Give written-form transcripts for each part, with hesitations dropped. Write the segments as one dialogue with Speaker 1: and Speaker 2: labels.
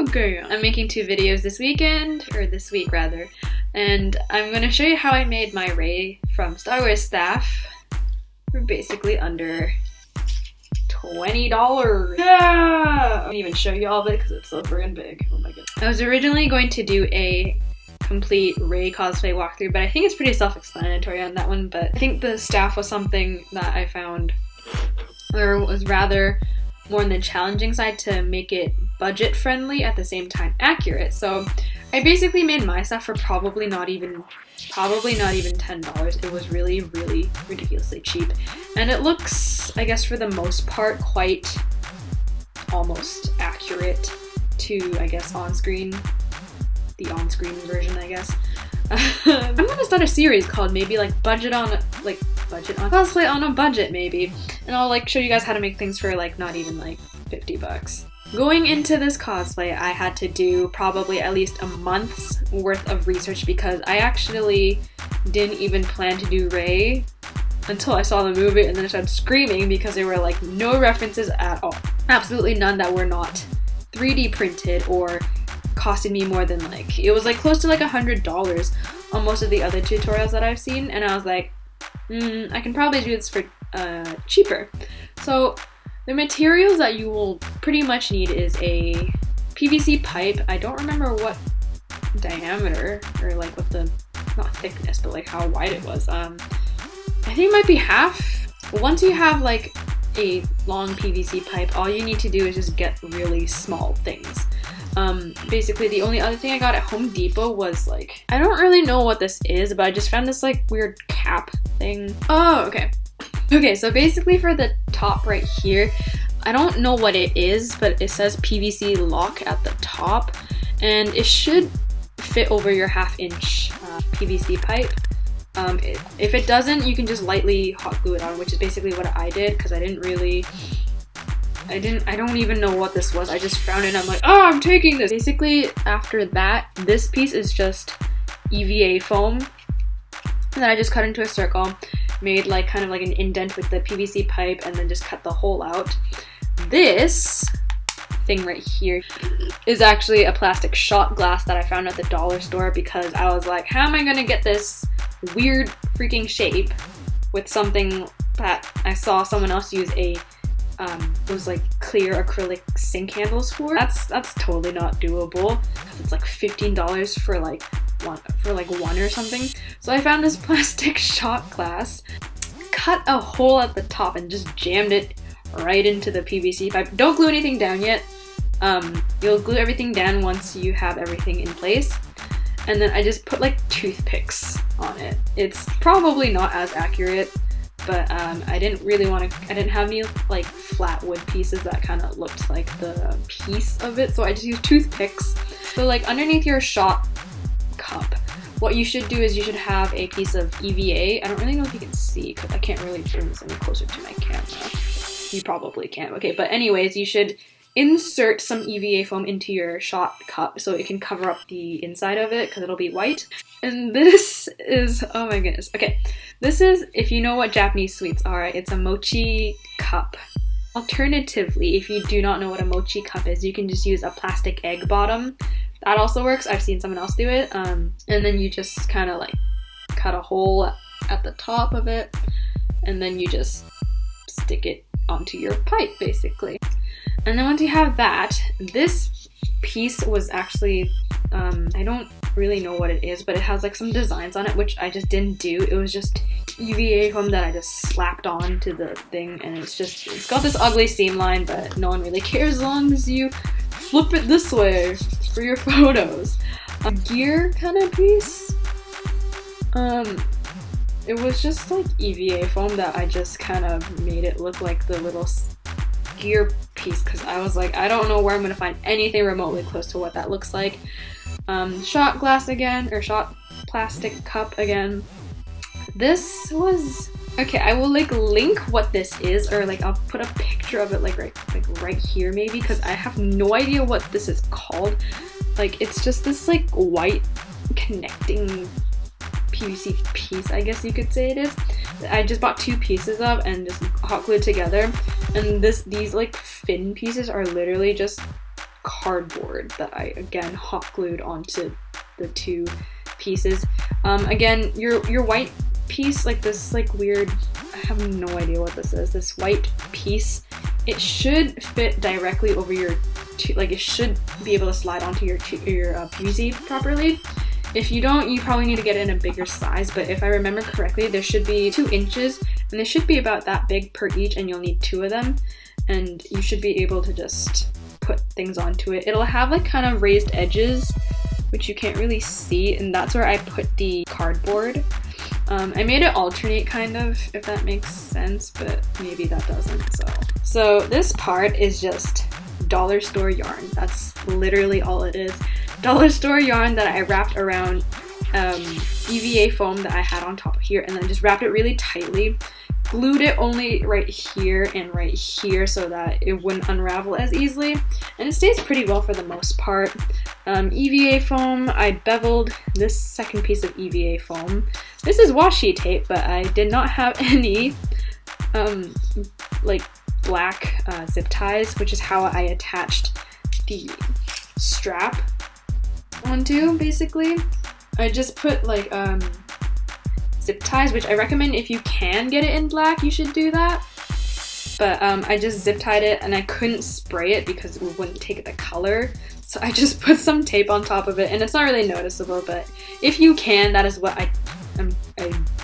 Speaker 1: Okay, I'm making 2 videos this weekend, or this week rather, and I'm going to show you how I made my Rey from Star Wars staff for basically under $20. Yeah! I won't even show you all of it because it's so friggin' big. Oh my goodness. I was originally going to do a complete Rey cosplay walkthrough, but I think it's pretty self-explanatory on that one, but I think the staff was something that I found, or was rather more on the challenging side to make it budget friendly at the same time accurate. So I basically made my stuff for probably not even $10. It was really ridiculously cheap, and it looks, I guess for the most part, quite almost accurate to, I guess, the on-screen version, I guess. I'm gonna start a series called maybe like cosplay on a budget maybe, and I'll like show you guys how to make things for like not even like $50. Going into this cosplay, I had to do probably at least a month's worth of research because I actually didn't even plan to do Rey until I saw the movie, and then I started screaming because there were like no references at all. Absolutely none that were not 3D printed or costed me more than like, it was like close to like $100 on most of the other tutorials that I've seen, and I was like, I can probably do this for cheaper. So the materials that you will pretty much need is a PVC pipe. I don't remember what diameter, or like what the, not thickness, but like how wide it was. I think it might be half. Once you have like a long PVC pipe, all you need to do is just get really small things. Basically the only other thing I got at Home Depot was like, I don't really know what this is, but I just found this like weird cap thing. Oh, okay. Okay, so basically for the top right here, I don't know what it is, but it says PVC lock at the top, and it should fit over your 1/2 inch PVC pipe. If it doesn't, you can just lightly hot glue it on, which is basically what I did, because I don't even know what this was. I just found it and I'm like, oh, I'm taking this. Basically, after that, this piece is just EVA foam. And then I just cut into a circle, made like kind of like an indent with the PVC pipe, and then just cut the hole out. This thing right here is actually a plastic shot glass that I found at the dollar store because I was like, how am I gonna get this weird freaking shape with something that I saw someone else use those like clear acrylic sink handles for? That's totally not doable because it's like $15 for like one or something. So I found this plastic shot glass, cut a hole at the top, and just jammed it right into the PVC pipe. Don't glue anything down yet. You'll glue everything down once you have everything in place. And then I just put like toothpicks on it. It's probably not as accurate, but I didn't have any like flat wood pieces that kind of looked like the piece of it, so I just used toothpicks. So like underneath your shot cup, what you should do is you should have a piece of EVA. I don't really know if you can see because I can't really bring this any closer to my camera. You probably can't. Okay, but anyways, you should insert some EVA foam into your shot cup so it can cover up the inside of it because it'll be white. And this is, oh my goodness. Okay, this is, if you know what Japanese sweets are, it's a mochi cup. Alternatively, if you do not know what a mochi cup is, you can just use a plastic egg bottom. That also works. I've seen someone else do it. And then you just kind of like cut a hole at the top of it, and then you just stick it onto your pipe basically. And then once you have that, this piece was actually, I don't really know what it is, but it has like some designs on it, which I just didn't do. It was just EVA foam that I just slapped on to the thing, and it's got this ugly seam line, but no one really cares as long as you flip it this way for your photos. A gear kind of piece. It was just like EVA foam that I just kind of made it look like the little gear piece because I was like, I don't know where I'm gonna find anything remotely close to what that looks like. Shot glass again, or shot plastic cup again. This was, okay, I will like link what this is, or like I'll put a picture of it like right here maybe, because I have no idea what this is called. Like it's just this like white connecting PVC piece, I guess you could say it is. I just bought 2 pieces of and just hot glued together, and these like fin pieces are literally just cardboard that I again hot glued onto the two pieces. Again, your white piece, like this like weird, I have no idea what this is, this white piece, it should fit directly over your like it should be able to slide onto your PVC properly. If you don't, you probably need to get it in a bigger size, but if I remember correctly, there should be 2 inches and they should be about that big per each, and you'll need 2 of them, and you should be able to just put things onto it. It'll have like kind of raised edges, which you can't really see, and that's where I put the cardboard. I made it alternate kind of, if that makes sense, but maybe that doesn't. So this part is just dollar store yarn. That's literally all it is. Dollar store yarn that I wrapped around EVA foam that I had on top of here, and then just wrapped it really tightly. Glued it only right here and right here so that it wouldn't unravel as easily, and it stays pretty well for the most part. EVA foam, I beveled this second piece of EVA foam. This is washi tape, but I did not have any like black zip ties, which is how I attached the strap onto, basically. I just put like zip ties, which I recommend if you can get it in black, you should do that. But I just zip tied it, and I couldn't spray it because it wouldn't take the color. So I just put some tape on top of it, and it's not really noticeable, but if you can, that is what I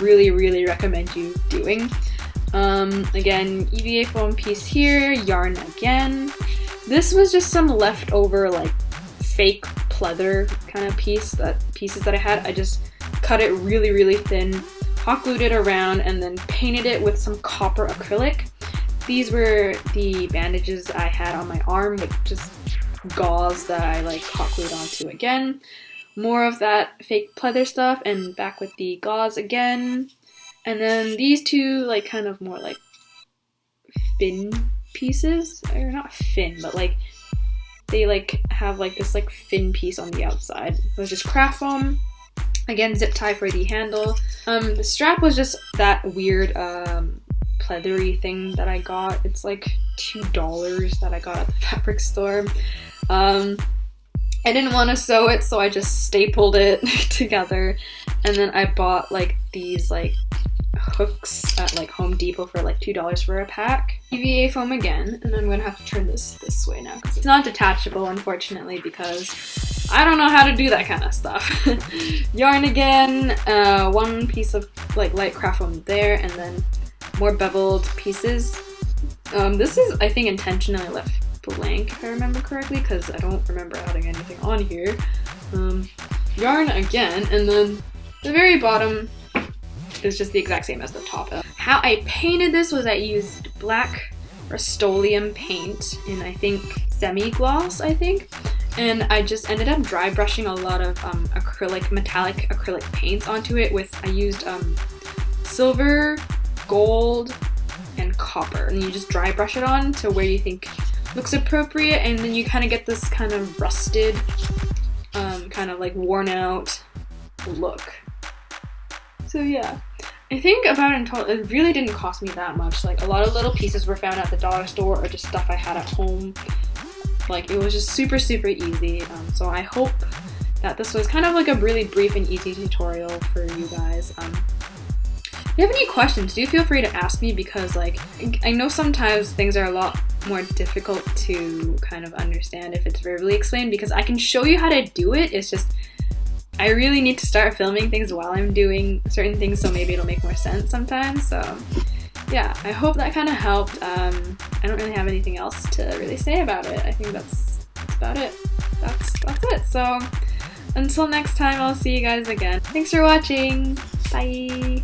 Speaker 1: really, really recommend you doing. Again, EVA foam piece here, yarn again. This was just some leftover like fake pleather kind of pieces that I had. I just cut it really, really thin, hot glued it around, and then painted it with some copper acrylic. These were the bandages I had on my arm with just gauze that I like hot glued onto again. More of that fake pleather stuff, and back with the gauze again. And then these two like kind of more like fin pieces, or not fin, but like they like have like this like fin piece on the outside. It was just craft foam. Again, zip tie for the handle. The strap was just that weird pleathery thing that I got. It's like $2 that I got at the fabric store. I didn't want to sew it, so I just stapled it together, and then I bought like these like hooks at like Home Depot for like $2 for a pack. EVA foam again, and I'm gonna have to turn this way now because it's not detachable, unfortunately, because I don't know how to do that kind of stuff. Yarn again, 1 piece of like light craft foam there, and then more beveled pieces. This is, I think, intentionally left blank if I remember correctly, because I don't remember adding anything on here. Yarn again, and then the very bottom is just the exact same as the top. How I painted this was I used black Rust-Oleum paint in, I think, semi-gloss, I think, and I just ended up dry brushing a lot of metallic acrylic paints onto it with, I used silver, gold, and copper, and you just dry brush it on to where you think looks appropriate, and then you kind of get this kind of rusted, kind of like worn out look. So yeah, I think about in total, it really didn't cost me that much. Like a lot of little pieces were found at the dollar store or just stuff I had at home. Like it was just super, super easy. So I hope that this was kind of like a really brief and easy tutorial for you guys. If you have any questions, do feel free to ask me, because like I know sometimes things are a lot more difficult to kind of understand if it's verbally explained, because I can show you how to do it. It's just I really need to start filming things while I'm doing certain things, so maybe it'll make more sense sometimes. So yeah, I hope that kind of helped. I don't really have anything else to really say about it. I think that's about it. That's it. So until next time, I'll see you guys again. Thanks for watching. Bye.